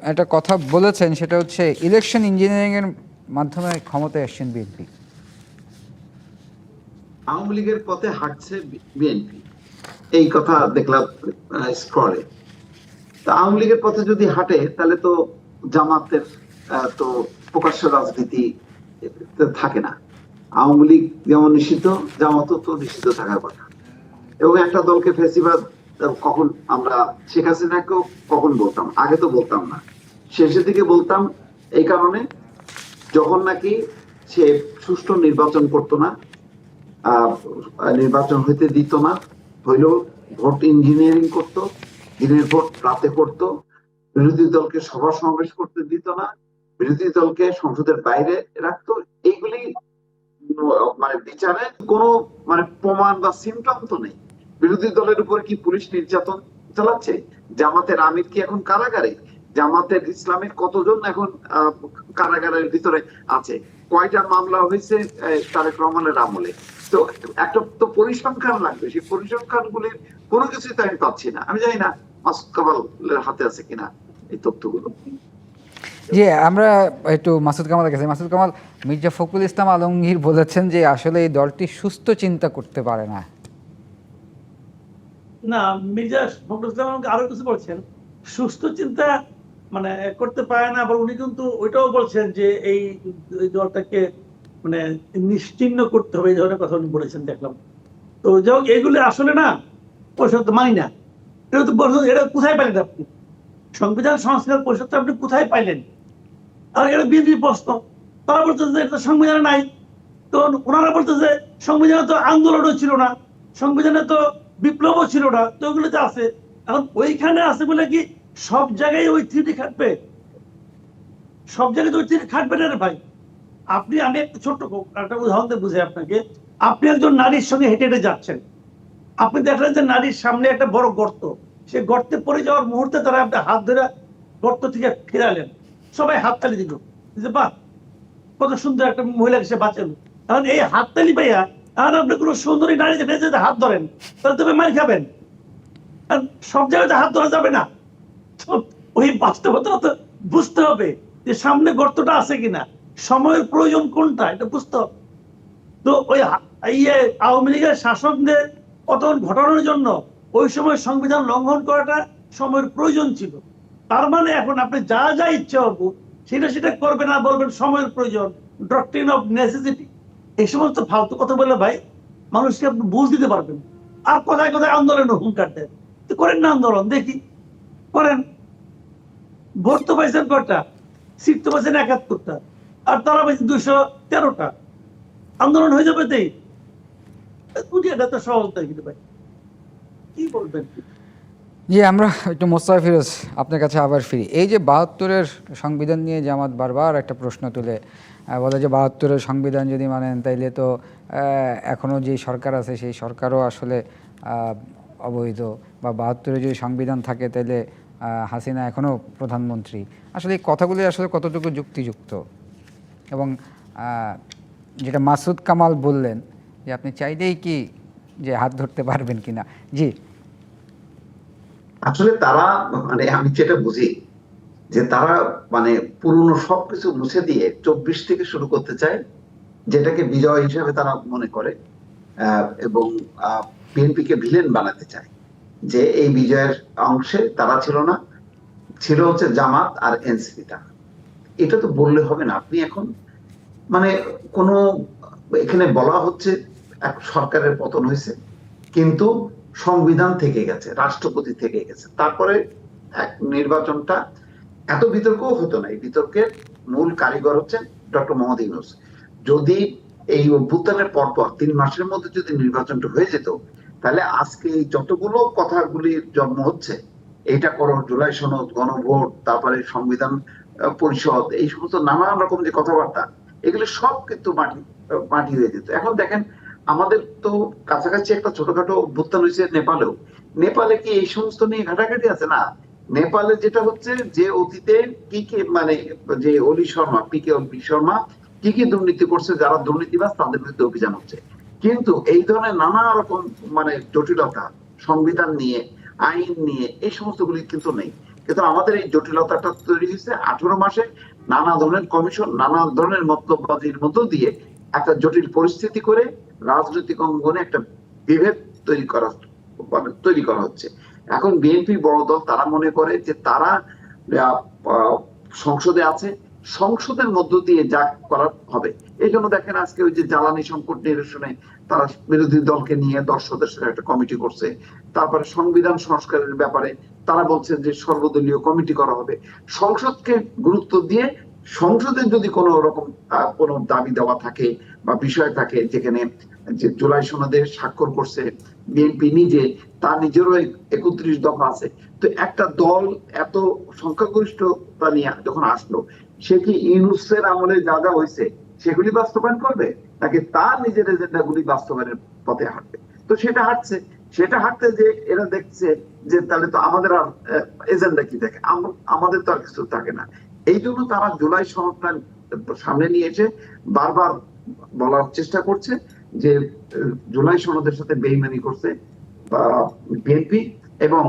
একটা কথা বলেছেন, সেটা হচ্ছে ইলেকশন ইঞ্জিনিয়ারিং এর মাধ্যমে ক্ষমতায় আসছেন বিএনপি। আওয়ামী লীগের পথে হাঁটছে বিএনপি, এই কথা দেখলাম স্ক্রলে। তা আওয়ামী লীগের পথে যদি হাঁটে তাহলে তো জামাতের তো প্রকাশ্য রাজনীতি থাকে না। আওয়ামী লীগ যেমন নিষিদ্ধ, জামাতও তো নিষিদ্ধ থাকার কথা। এবং একটা দলকে ফেসিবাদ কখন আমরা শেখ হাসিনাকেও কখন বলতাম, আগে তো বলতাম না, শেষের দিকে বলতাম। এই কারণে যখন নাকি সে সুষ্ঠু নির্বাচন করতো না, নির্বাচন হইতে দিত না, হইলেও ভোট ইঞ্জিনিয়ারিং করতো, দিনের ভোট রাতে করতো, বিরোধী দলকে সভা সমাবেশ করতে দিত না, বিরোধী দলকে সংসদের বাইরে রাখতো। এইগুলি মানে বিচারে কোনো মানে প্রমাণ বা সিমটম তো নেই। বিরোধী দলের উপর কি পুলিশ নির্যাতন চালাচ্ছে? জামাতের আমির কি এখন কারাগারে? জামাতের ইসলামের কতজন এখন কারাগারের ভিতরে আছে? কয়টা মামলা হয়েছে তারেক রহমানের আমলে? তো একটা তো পরিসংখ্যান লাগবে, সেই পরিসংখ্যান গুলির কোনো কিছুই তো আমি পাচ্ছি না। আমি জানি না মাসুদ কামালের হাতে আছে কিনা এই তথ্যগুলো। যে আমরা একটু মাসুদ কামালের কাছে, মাসুদ কামাল, মির্জা ফখরুল ইসলাম আলমগীর বলেছেন যে আসলে এই দলটি সুস্থ চিন্তা করতে পারে না। না, মির্জা ফখরুল ইসলাম আমাকে আরো কিছু বলছেন, সুস্থ চিন্তা মানে করতে পারে না। আবার উনি কিন্তু ওইটাও বলছেন যে এই দলটাকে মানে নিশ্চিহ্ন করতে হবে, এই ধরনের কথা উনি বলেছেন দেখলাম। তো যাই হোক, এগুলো আসলে না পরিষদ মানি না। এটা তো এটা কোথায় পাইলেন আপনি? সংবিধান সংস্কার পরিষদটা আপনি কোথায় পাইলেন? আর এটা বিএনপি প্রশ্ন। তারা বলতেছে এটা সংবিধানে নাই। তো ওনারা বলতেছে সংবিধানে তো আন্দোলনও ছিল না, সংবিধানে তো বিপ্লবও ছিল না, তো ওগুলোতে আছে। এখন ওইখানে আছে বলে কি সব জায়গায় ওই থ্রিটি খাটবে? সব জায়গায় তো ওই থ্রিটি খাটবে না রে ভাই। আমি একটা ছোট্ট একটা উদাহরণ দিয়ে বুঝাই আপনাকে। আপনি একজন নারীর সঙ্গে হেঁটে হেঁটে যাচ্ছেন, আপনি দেখলেন যে নারীর সামনে একটা বড় গর্ত, সে গর্তে পড়ে যাওয়ার মুহূর্তে তারা আপনার হাত ধরে গর্ত থেকে ফেরালেন, সবাই হাততালি দিল যে বাহ, কত সুন্দর একটা মহিলাকে সে বাঁচালো। এখন এই হাততালি পাইয়া এখন আপনি কোনো সুন্দরী নারী যদি হাত ধরেন তাহলে তবে মার খাবেন। সব জায়গাতে হাত ধরা যাবে না। ওই বাস্তবতা তো বুঝতে হবে যে সামনে গর্তটা আছে কিনা, সময়ের প্রয়োজন কোনটা, এটা বুঝতে হবে। তো ওই আওয়ামী লীগের শাসকদের পতন ঘটানোর জন্য ওই সময় সংবিধান লঙ্ঘন করাটা সময়ের প্রয়োজন ছিল। তার মানে এখন আপনি যা যা ইচ্ছা হবো সেটা করবেন, না বলবেন সময়ের প্রয়োজন, ডক্ট্রিন অফ নেসেসিটি। এই সমস্ত ফালতু কথা বলে ভাই মানুষকে আপনি বুঝ দিতে পারবেন। আর কোথায় কোথায় আন্দোলনের হুঙ্কার দেন, করেন না আন্দোলন, দেখি করেন। ভোট তো পাইছেন কয়টা, সিট তো পাইছেন ৭১টা, আর তারা পাইছেন ২১৩টা। আন্দোলন হয়ে যাবে তাই দুনিয়াটা তো সহজ তাই কিন্তু ভাই, কি বলবেন? জি, আমরা একটু মোস্তফা ফিরোজ আপনার কাছে আবার ফিরি। এই যে ৭২-এর সংবিধান নিয়ে জামাত বারবার একটা প্রশ্ন তুলে বলে যে ৭২-এর সংবিধান যদি মানেন তাইলে তো এখনও যে সরকার আছে সেই সরকারও আসলে অবৈধ, বা ৭২-এর যদি সংবিধান থাকে তাইলে হাসিনা এখনও প্রধানমন্ত্রী। আসলে এই কথাগুলি আসলে কতটুকু যুক্তিযুক্ত? এবং যেটা মাসুদ কামাল বললেন যে আপনি চাইলেই কি যে হাত ধরতে পারবেন কিনা। জি, আসলে তারা মানে আমি যেটা বুঝি যে তারা মানে পুরনো সবকিছু মুছে দিয়ে ২৪ থেকে শুরু করতে চায়, যেটাকে বিজয় হিসেবে তারা মনে করে, এবং বিএনপি কে ভিলেন বানাতে চায়। যে এই বিজয়ের অংশে তারা ছিল না, ছিল হচ্ছে জামাত আর এনসিপি। এটা তো বললে হবে না। আপনি এখন মানে কোনো এখানে বলা হচ্ছে এক সরকারের পতন হয়েছে, কিন্তু সংবিধান থেকে গেছে, রাষ্ট্রপতি থেকে গেছে, তারপরে এক নির্বাচনটা এত বিতর্কও হতো না। এই বিতর্কের মূল কারিগর হচ্ছেন ডক্টর মোহাম্মদ ইউনূস। যদি এই অভ্যুত্থানের পরপর ৩ মাসের মধ্যে যদি নির্বাচনটা হয়ে যেত, তাহলে আজকে এই যতগুলো কথাগুলির জন্ম হচ্ছে, এইটা করো, জুলাই সনদ, গণভোট, তারপরে সংবিধান পরিষদ, এই সমস্ত নানান রকম যে কথাবার্তা, এগুলো সব কিন্তু মাটি মাটি হয়ে যেত। এখন দেখেন, আমাদের তো কাছাকাছি একটা ছোটখাটো অভ্যুত্থান হয়েছে নেপালেও। নেপালে কি এই সমস্ত নিয়ে ঘাটাঘাটি আছে? না। নেপালে যেটা হচ্ছে যে অতীতে কি কি মানে যে অলি শর্মা, অলি শর্মা কি কি দুর্নীতি করছে, যারা দুর্নীতিবাজ তাদের বিরুদ্ধে অভিযান হচ্ছে। কিন্তু এই ধরনের নানা রকম মানে জটিলতা সংবিধান নিয়ে, আইন নিয়ে, এই সমস্ত গুলি কিন্তু নেই। কিন্তু আমাদের এই জটিলতাটা তৈরি হয়েছে 18 মাসে নানা ধরনের কমিশন, নানা ধরনের মতলববাজির মধ্য দিয়ে একটা জটিল পরিস্থিতি করে রাজনৈতিক অঙ্গনে একটা বিভেদ তৈরি করা হচ্ছে। এখন বিএনপি বড় দল, তারা মনে করে যে তারা সংসদে আছে, সংসদের মধ্য দিয়ে যা করার হবে। এই জন্য দেখেন আজকে ওই যে জ্বালানি সংকট নিরসনে তারা বিরোধী দলকে নিয়ে 10 সদস্যের একটা কমিটি করছে। তারপরে সংবিধান সংস্কারের ব্যাপারে তারা বলছেন যে সর্বদলীয় কমিটি করা হবে। সংসদকে গুরুত্ব দিয়ে সংসদে যদি কোনো রকম কোনো দাবি দেওয়া থাকে বা বিষয় থাকে, যেখানে যে জুলাই সনদে স্বাক্ষর করছে বিএনপি নিজে, তার নিজেরও 31 দফা আছে। তো একটা দল এত সংখ্যাগরিষ্ঠতা নিয়ে যখন আসলো, সে কি ইউনূসের আমলে যা যা হয়েছে সেগুলি বাস্তবায়ন করবে, নাকি তার নিজের এজেন্ডা গুলি বাস্তবায়নের পথে হাঁটবে? তো সেটা হাঁটতে যে এরা দেখছে যে তাহলে তো আমাদের আর এজেন্ডা কি থাকে, আমাদের তো আর কিছু থাকে না। এই জন্য তারা জুলাই সনদটা সামনে নিয়ে এসে বারবার বলার চেষ্টা করছে যে জুলাই সনদের সাথে বেইমানি করছে বিএনপি, এবং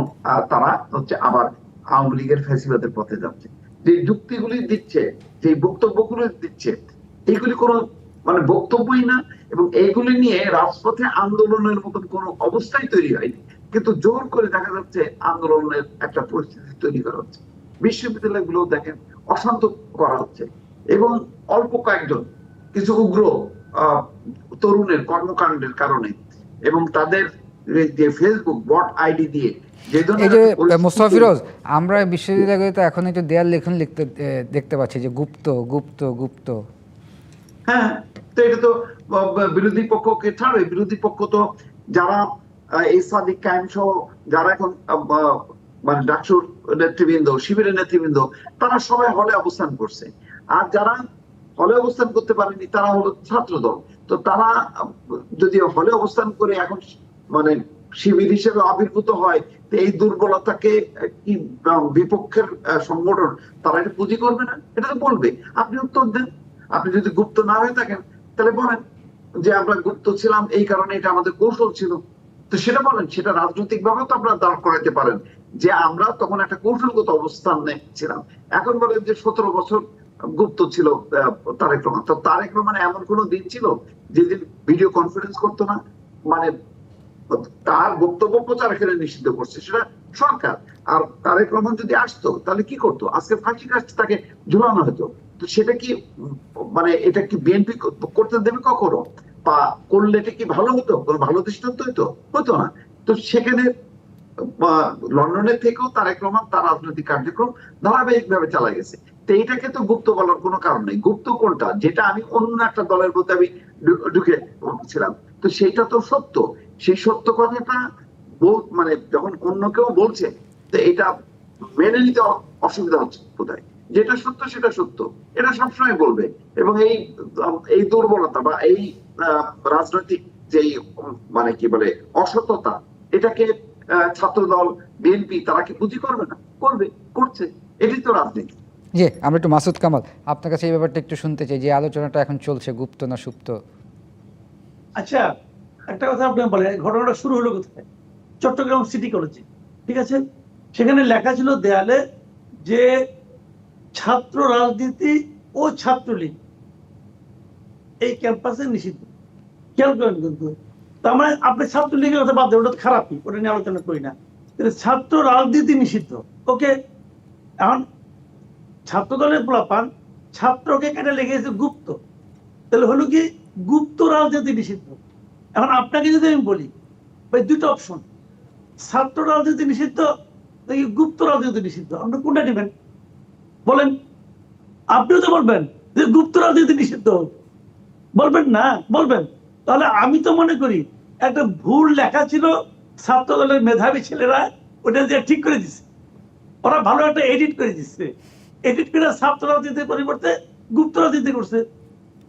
তারা হচ্ছে আবার আওয়ামী লীগের ফ্যাসিবাদের পথে যাচ্ছে। যে যুক্তিগুলি দিচ্ছে, যে বক্তব্যগুলো দিচ্ছে, এইগুলি কোনো মানে বক্তব্যই না, এবং এইগুলি নিয়ে রাজপথে আন্দোলনের মতন কোনো অবস্থাই তৈরি হয়নি, কিন্তু জোর করে দেখা যাচ্ছে আন্দোলনের একটা পরিস্থিতি তৈরি করা হচ্ছে। বিশ্ববিদ্যালয়গুলো দেখেন অশান্ত করা হচ্ছে, এবং অল্প কয়েকজন কিছু উগ্র তরুণের কর্মকাণ্ডের কারণে, এবং তাদের যে ফেসবুক বট আইডি দিয়ে এই যে মোস্তফা ফিরোজ, আমরা বিশ্ববিদ্যালয়ে তো এখন একটু দেয়াল লেখন লিখতে দেখতে পাচ্ছি যে গুপ্ত গুপ্ত গুপ্ত। হ্যাঁ, তো এটা তো বিরোধী পক্ষকে ছাড়বে। বিরোধী পক্ষ তো যারা এই সাদিক কায়েম সহ যারা এখন মানে ডাকসুর নেতৃবৃন্দ, শিবিরের নেতৃবৃন্দ, তারা সবাই হলে অবস্থান করছে। আর যারা হলে অবস্থান করতে পারেনি তারা হলো ছাত্র দল। তো তারা যদি হলে অবস্থান করে এখন মানে শিবির হিসেবে আবির্ভূত হয়, তো এই দুর্বলতাকে কি বিপক্ষের সংগঠন তারা এটা পুঁজি করবে না? এটা তো বলবে। আপনি উত্তর দেন। আপনি যদি গুপ্ত না হয়ে থাকেন তাহলে বলেন যে আমরা গুপ্ত ছিলাম, এই কারণে এটা আমাদের কৌশল ছিল। তো সেটা বলেন, সেটা রাজনৈতিক ভাবে তো আপনারা দাঁড় করাইতে পারেন যে আমরা তখন একটা কৌশলগত অবস্থানে ছিলাম। এখন বলেন যে 17 বছর গুপ্ত ছিল তারেক রহমান। তো তারেক রহমান এমন কোন দিন ছিল যেদিন ভিডিও কনফারেন্স করতো না? মানে তার বক্তব্য প্রচার এখানে নিষিদ্ধ করছে সেটা সরকার। আর তারেক রহমান যদি আসতো তাহলে কি করতো? আজকে ফাঁসি কাছে তাকে ঝুলানো হতো। তো সেটা কি মানে এটা কি বিএনপি করতে দেবে কখনো? বা করলে এটা কি ভালো হতো? কোনো ভালো দৃষ্টান্ত হতো না। তো সেখানে লন্ডনের থেকেও তারেক রহমান তার রাজনৈতিক কার্যক্রম ধারাবাহিক ভাবে চালা গেছে। তো এইটাকে তো গুপ্ত বলার কোনো কারণ নেই। গুপ্ত কোনটা? যেটা আমি অন্য একটা দলের মধ্যে আমি ঢুকে ছিলাম, তো সেইটা তো সত্য। সেই সত্য কথাটা মানে যখন অন্য কেউ বলছে, তো এটা মেনে নিতে অসুবিধা হচ্ছে বোধহয়। যেটা সত্য সেটা সত্য, এটা সবসময় বলবে। এবং এই দুর্বলতা বা এই রাজনৈতিক যেই মানে কি বলে অসততা, এটাকে ছাত্রদল, বিএনপি তারা কি পুঁজি করবে না? করছে। এটাই তো রাজনীতি। জি, আমরা একটু মাসুদ কামাল, আপনার কাছে এই ব্যাপারটা একটু শুনতে চাই, যে আলোচনাটা এখন চলছে গুপ্ত না সুপ্ত। আচ্ছা, একটা কথা আপনি বলেন, ঘটনাটা শুরু হলো কোথায়? চট্টগ্রাম সিটি কলেজে, ঠিক আছে? সেখানে লেখা ছিল দেয়ালে যে ছাত্র রাজনীতি ও ছাত্রলীগ এই ক্যাম্পাসে নিষিদ্ধ। খেয়াল করেন কিন্তু, তার মানে আপনি ছাত্রলীগের কথা বাদ দেন, ওটা খারাপই, ওটা নিয়ে আলোচনা করি না। কিন্তু ছাত্র রাজনীতি নিষিদ্ধ, ওকে। এখন ছাত্র দলের পোলাপান ছাত্রকে কেটে লেগেছে গুপ্ত, তাহলে হলো কি গুপ্ত রাজনীতি নিষিদ্ধ। এখন আপনাকে যদি আমি বলি ভাই দুটো অপশন, ছাত্র রাজনীতি নিষিদ্ধ নাকি গুপ্ত রাজনীতি নিষিদ্ধ, আপনি কোনটা নেবেন বলেন? আপনিও তো বলবেন যে গুপ্ত রাজনীতি নিষিদ্ধ, বলবেন না? বলবেন। তাহলে আমি তো মনে করি একটা ভুল লেখা ছিল, ছাত্র দলের মেধাবী ছেলেরা ওটা দিয়ে ঠিক করে দিচ্ছে, ওরা ভালো একটা এডিট করে দিচ্ছে, এডিট করে ছাত্র রাজনীতির পরিবর্তে গুপ্ত রাজনীতি করছে।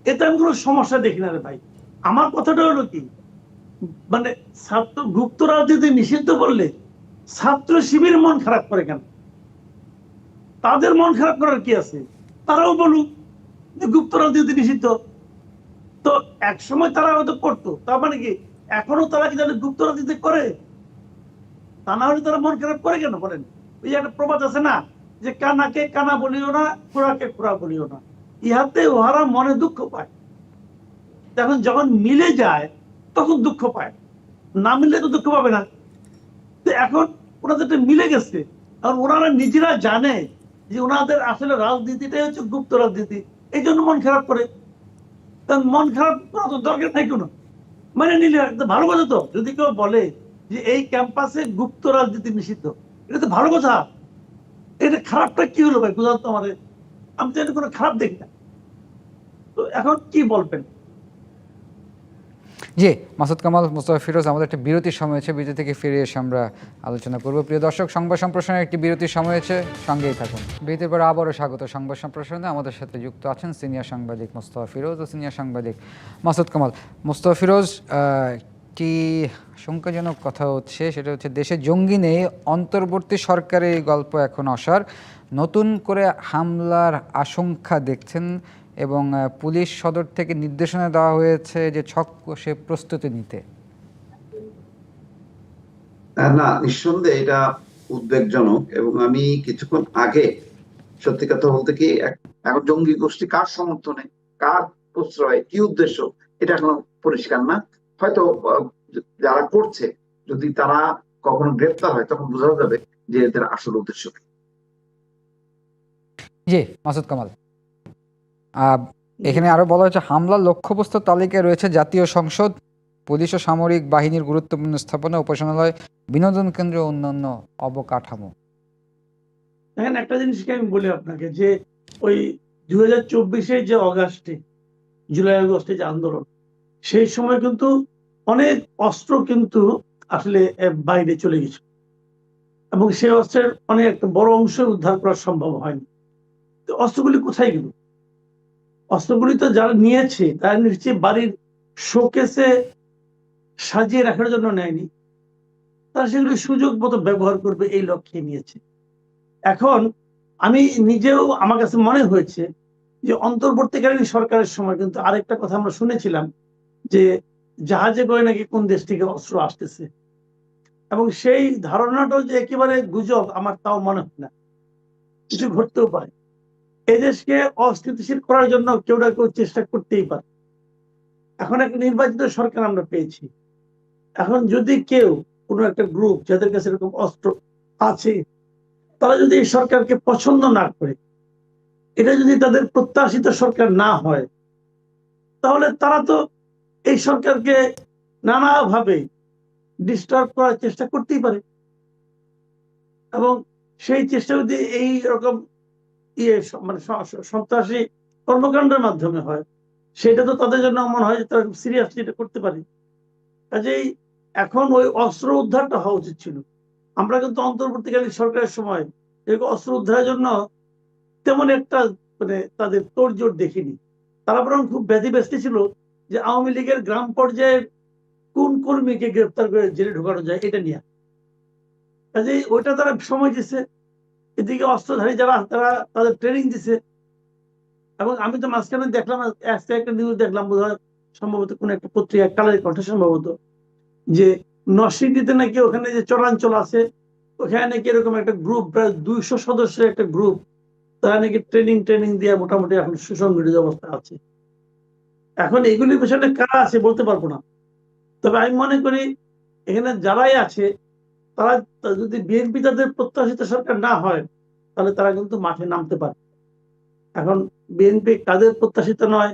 এতে আমি কোনো সমস্যা দেখি না রে ভাই। আমার কথাটা হলো কি, মানে ছাত্র গুপ্ত রাজনীতি নিষিদ্ধ করলে ছাত্র শিবির মন খারাপ করে কেন? তাদের মন খারাপ করার কি আছে? তারাও বলুক যে গুপ্ত রাজনীতি নিষিদ্ধ। তো এক সময় তারা হয়তো করতো, তার মানে কি এখনো তারা কি জানে গুপ্ত রাজনীতি করে? তা না হলে তারা মন খারাপ করে কেন বলেন? ওই যে একটা প্রবাদ আছে না, যে কানাকে কানা বলিও না, খোড়াকে খোড়া বলিও না, ইহাতে ওহারা মনে দুঃখ পায়। এখন যখন মিলে যায় তখন দুঃখ পায়, না মিললে তো দুঃখ পাবে না। তো এখন ওনাদের মিলে গেছে, কারণ ওনারা নিজেরা জানে যে ওনাদের আসলে রাজনীতিটাই হচ্ছে গুপ্ত রাজনীতি, এই জন্য মন খারাপ করে। কারণ মন খারাপ করা তো দরকার নাই কোনো, মানে নিলে ভালো কথা। তো যদি কেউ বলে যে এই ক্যাম্পাসে গুপ্ত রাজনীতি নিষিদ্ধ, এটা তো ভালো কথা। এটা খারাপটা কি হলো ভাই, বুঝাও তো আমাদের। আমি তো এটা কোনো খারাপ দেখি না। তো এখন কি বলবেন? জি, মাসুদ কামাল, মোস্তফা ফিরোজ, আমাদের একটা বিরতির সময় হয়েছে, বিরতি থেকে ফিরে এসে আমরা আলোচনা করব। প্রিয় দর্শক, সংবাদ সম্প্রসারণের একটি বিরতির সময় হয়েছে, সঙ্গেই থাকুন। বিরতির পরে আবারও স্বাগত সংবাদ সম্প্রসারণে। আমাদের সাথে যুক্ত আছেন সিনিয়র সাংবাদিক মোস্তফা ফিরোজ ও সিনিয়র সাংবাদিক মাসুদ কামাল। মোস্তফা ফিরোজ, একটি আশঙ্কাজনক কথা হচ্ছে, সেটা হচ্ছে দেশে জঙ্গি নেই, অন্তর্বর্তী সরকারের এই গল্প এখন অসার। নতুন করে হামলার আশঙ্কা দেখছেন এবং পুলিশ সদর থেকে নির্দেশনা দেওয়া হয়েছে যে ছক কষে প্রস্তুতি নিতে। না, নিঃসন্দেহে এটা উদ্বেগজনক। এবং আমি কিছুক্ষণ আগে, সত্যি কথা বলতে কি, এখন জঙ্গি গোষ্ঠী কার সমর্থনে, কার প্রশ্রয়, কি উদ্দেশ্য, এটা এখনো পরিষ্কার না। হয়তো যারা করছে, যদি তারা কখনো গ্রেপ্তার হয় তখন বোঝা যাবে যে এদের আসল উদ্দেশ্য কি। জি, মাসুদ কামাল, এখানে আরো বলা হয়েছে হামলার লক্ষ্যবস্তু তালিকায় রয়েছে জাতীয় সংসদ, পুলিশ ও সামরিক বাহিনীর গুরুত্বপূর্ণ স্থাপনা, উপাসনালয়, বিনোদন কেন্দ্র, অন্যান্য অবকাঠামো। দেখেন, একটা জিনিসকে আমি বলি আপনাকে, যে ওই 2024 যে অগাস্টে, জুলাই আগস্টে যে আন্দোলন, সেই সময় কিন্তু অনেক অস্ত্র কিন্তু আসলে বাইরে চলে গেছে, এবং সেই অস্ত্রের অনেক একটা বড় অংশ উদ্ধার করা সম্ভব হয়নি। তো অস্ত্রগুলি কোথায় গেল? অস্ত্রগুলি তো যারা নিয়েছে তারা নিশ্চয়ই বাড়ির শোকেসে সাজিয়ে রাখার জন্য নেয়নি, তারা সেগুলি সুযোগ মতো ব্যবহার করবে এই লক্ষ্যে নিয়েছে। এখন আমি নিজেও, আমার কাছে মনে হয়েছে যে অন্তর্বর্তীকালীন সরকারের সময় কিন্তু আরেকটা কথা আমরা শুনেছিলাম, যে জাহাজে করে নাকি কোন দেশ থেকে অস্ত্র আসতেছে, এবং সেই ধারণাটাও যে একেবারে গুজব আমার তাও মনে হয় না, কিছু ঘটতেও পারে। এই দেশকে অস্থিতিশীল করার জন্য কেউ না কেউ চেষ্টা করতেই পারে। এখন একটা নির্বাচিত সরকার আমরা পেয়েছি, এখন যদি কেউ, কোনো একটা গ্রুপ যাদের কাছে এরকম অস্ত্র আছে, তারা যদি এই সরকারকে পছন্দ না করে, এটা যদি তাদের প্রত্যাশিত সরকার না হয়, তাহলে তারা তো এই সরকারকে নানাভাবে ডিস্টার্ব করার চেষ্টা করতেই পারে। এবং সেই চেষ্টা যদি এই রকম মানে সন্ত্রাসী কর্মকাণ্ডের মাধ্যমে হয়, সেটা তো তাদের জন্য মনে হয় যে তারা সিরিয়াসলি এটা করতে পারে। কাজেই এখন ওই অস্ত্র উদ্ধারটা হওয়া উচিত ছিল। আমরা কিন্তু অন্তর্বর্তীকালীন সরকারের সময় এরকম অস্ত্র উদ্ধারের জন্য তেমন একটা মানে তাদের তোড়জোড় দেখিনি। তারা বরং খুব ব্যস্ত ছিল যে আওয়ামী লীগের গ্রাম পর্যায়ের কোন কর্মীকে গ্রেপ্তার করে জেলে ঢোকানো যায় এটা নিয়ে। কাজেই ওইটা তারা সময় দিচ্ছে, এদিকে অস্ত্রধারী যারা তারা তাদের ট্রেনিং দিছে। এবং আমি তো মাঝখানে দেখলাম, একটা নিউজ দেখলাম, বোধহয় সম্ভবত কোন একটা পত্রিকা, কালের কণ্ঠে সম্ভবত, যে নরসিংদীতে নাকি ওখানে যে চরাঞ্চল আছে, ওখানে নাকি এরকম একটা গ্রুপ, প্রায় 200 সদস্যের একটা গ্রুপ, তারা নাকি ট্রেনিং দিয়ে মোটামুটি এখন সুসংগঠিত অবস্থা আছে। এখন এগুলির পেছনে কারা আছে বলতে পারবো না, তবে আমি মনে করি এখানে যারাই আছে তারা যদি বিএনপি তাদের প্রত্যাশিত সরকার না হয়, তাহলে তারা কিন্তু মাঠে নামতে পারে। এখন বিএনপি কাদের প্রত্যাশিত নয়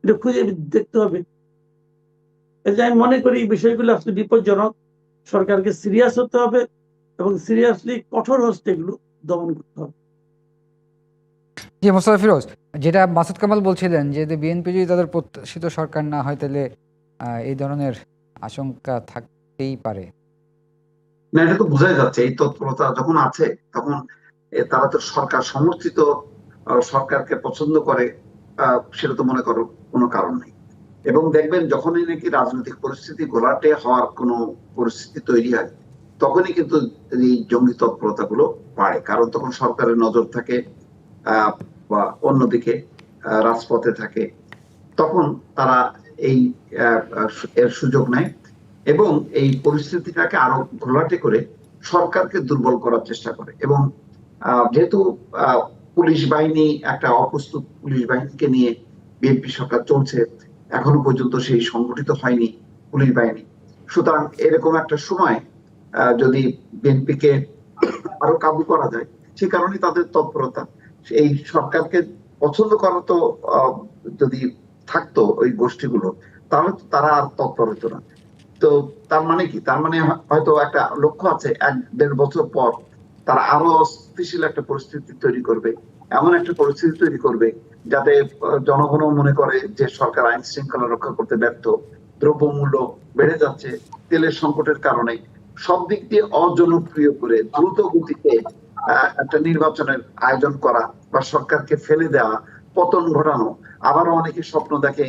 এটা খুঁজে দেখতে হবে। এই যে আমি মনে করি এই বিষয়গুলো আসলে বিপজ্জনক, সরকারকে সিরিয়াস হতে হবে এবং সিরিয়াসলি কঠোর হস্তে এগুলো দমন করতে হবে। জি, মোস্তফা ফিরোজ, যেটা মাসুদ কামাল বলছিলেন যে বিএনপি যদি তাদের প্রত্যাশিত সরকার না হয়, তাহলে এই ধরনের আশঙ্কা থাকতেই পারে। না, এটা তো বোঝাই যাচ্ছে, এই তৎপরতা যখন আছে তখন তারা তো সরকার সমর্থিত সরকারকে পছন্দ করে, সেটা তো মনে করো কোনো কারণ নেই। এবং দেখবেন যখনই নাকি রাজনৈতিক পরিস্থিতি ঘোলাটে হওয়ার কোনো পরিস্থিতি তৈরি হয়, তখনই কিন্তু এই জঙ্গি তৎপরতা গুলো বাড়ে, কারণ তখন সরকারের নজর থাকে বা অন্যদিকে রাজপথে থাকে, তখন তারা এই এর সুযোগ নেয় এবং এই পরিস্থিতিটাকে আরো ঘোলাটে করে সরকারকে দুর্বল করার চেষ্টা করে। এবং যেহেতু পুলিশ বাহিনী একটা অপ্রস্তুত পুলিশ বাহিনীকে নিয়ে বিএনপি সরকার চলছে, এখনো পর্যন্ত সেই সংগঠিত হয়নি পুলিশ বাহিনী। সুতরাং এরকম একটা সময় যদি বিএনপিকে আরো কাবু করা যায়, সে কারণে তাদের তৎপরতা। এই সরকারকে পছন্দ করা তো যদি থাকতো ওই গোষ্ঠীগুলো, তাহলে তো তারা আর তৎপর হতো না। তো তার মানে কি, তার মানে হয়তো একটা লক্ষ্য আছে 1-1.5 বছর পর তারা আরো অস্থিতিশীল একটা পরিস্থিতি তৈরি করবে, এমন একটা পরিস্থিতি তৈরি করবে যাতে জনগণও মনে করে যে সরকার আইন শৃঙ্খলা রক্ষা করতে ব্যর্থ, দ্রব্যমূল্য বেড়ে যাচ্ছে তেলের সংকটের কারণে, সব দিক দিয়ে অজনপ্রিয় করে দ্রুত গতিতে একটা নির্বাচনের আয়োজন করা বা সরকারকে ফেলে দেওয়া, পতন ঘটানো। আবারও অনেকে স্বপ্ন দেখে